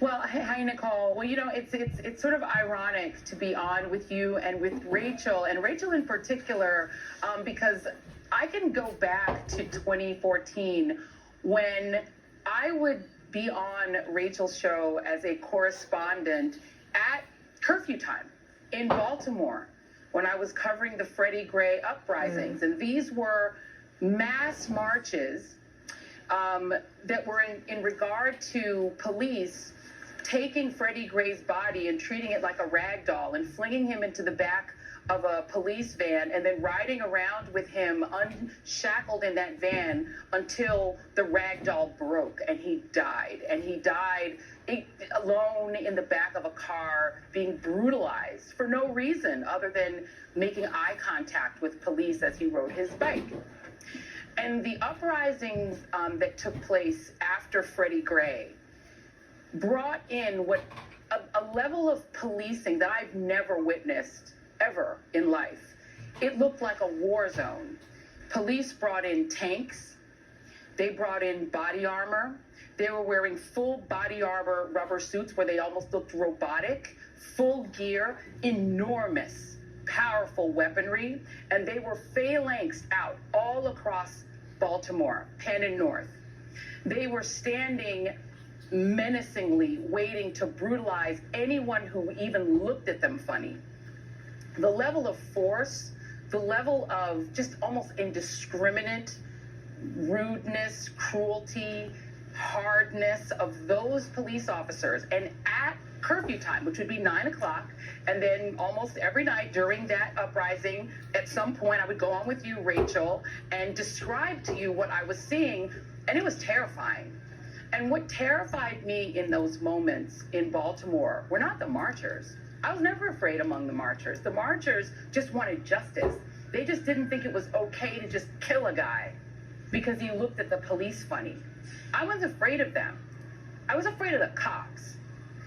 Well, hi, Nicole. Well, it's sort of ironic to be on with you and with Rachel, and Rachel in particular, because I can go back to 2014 when I would be on Rachel's show as a correspondent at curfew time in Baltimore when I was covering the Freddie Gray uprisings, and these were mass marches that were in regard to police taking Freddie Gray's body and treating it like a rag doll and flinging him into the back of a police van and then riding around with him unshackled in that van until the rag doll broke and he died. And he died alone in the back of a car, being brutalized for no reason other than making eye contact with police as he rode his bike. And the uprisings that took place after Freddie Gray brought in a level of policing that I've never witnessed ever in life. It looked like a war zone. Police brought in tanks. They brought in body armor. They were wearing full body armor rubber suits where they almost looked robotic, full gear, enormous, powerful weaponry, and they were phalanxed out all across Baltimore, Penn and North. They were standing menacingly, waiting to brutalize anyone who even looked at them funny. The level of force, the level of just almost indiscriminate rudeness, cruelty, hardness of those police officers, and at curfew time, which would be 9 o'clock, and then almost every night during that uprising, at some point I would go on with you, Rachel, and describe to you what I was seeing, and it was terrifying. And what terrified me in those moments in Baltimore were not the marchers. I was never afraid among the marchers. The marchers just wanted justice. They just didn't think it was okay to just kill a guy because he looked at the police funny. I wasn't afraid of them. I was afraid of the cops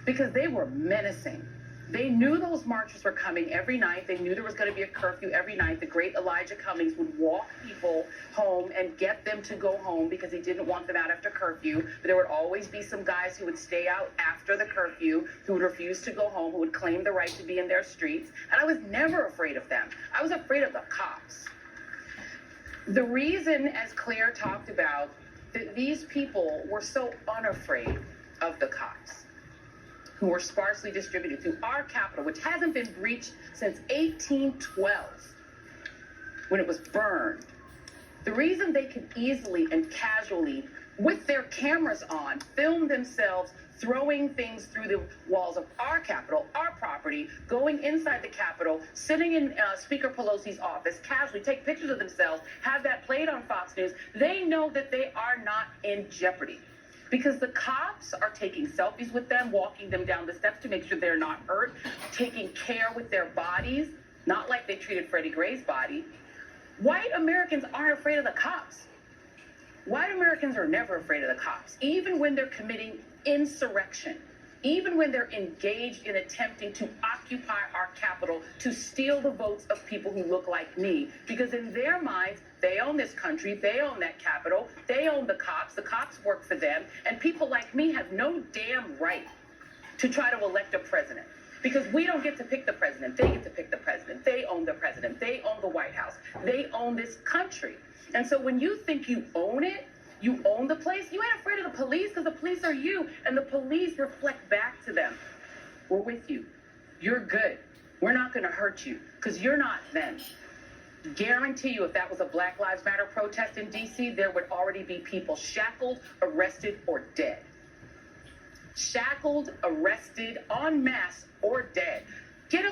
because they were menacing. They knew those marchers were coming every night. They knew there was going to be a curfew every night. The great Elijah Cummings would walk people home and get them to go home because he didn't want them out after curfew. But there would always be some guys who would stay out after the curfew, who would refuse to go home, who would claim the right to be in their streets. And I was never afraid of them. I was afraid of the cops. The reason, as Claire talked about, that these people were so unafraid of the cops, who were sparsely distributed through our capital, which hasn't been breached since 1812, when it was burned. The reason they could easily and casually, with their cameras on, film themselves throwing things through the walls of our capital, our property, going inside the Capitol, sitting in Speaker Pelosi's office, casually take pictures of themselves, have that played on Fox News, they know that they are not in jeopardy. Because the cops are taking selfies with them, walking them down the steps to make sure they're not hurt, taking care with their bodies, not like they treated Freddie Gray's body. White Americans aren't afraid of the cops. White Americans are never afraid of the cops, even when they're committing insurrection, even when they're engaged in attempting to occupy our capital, to steal the votes of people who look like me. Because in their minds, they own this country, they own that capital, they own the cops work for them, and people like me have no damn right to try to elect a president. Because we don't get to pick the president, they get to pick the president. They own the president, they own the White House, they own this country. And so when you think you own it, you own the place, you ain't afraid of the police because the police are you, and the police reflect back to them. We're with you. You're good. We're not going to hurt you because you're not them. Guarantee you, if that was a Black Lives Matter protest in D.C., there would already be people shackled, arrested, or dead. Shackled, arrested, en masse, or dead. Get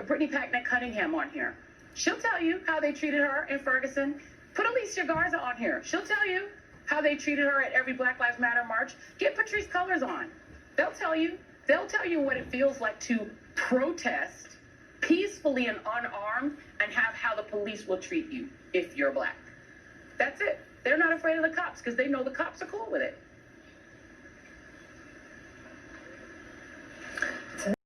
Brittany Packnett Cunningham on here. She'll tell you how they treated her in Ferguson. Put Alicia Garza on here. She'll tell you how they treated her at every Black Lives Matter march. Get Patrisse Cullors on. They'll tell you. They'll tell you what it feels like to protest peacefully and unarmed and have how the police will treat you if you're black. That's it. They're not afraid of the cops because they know the cops are cool with it.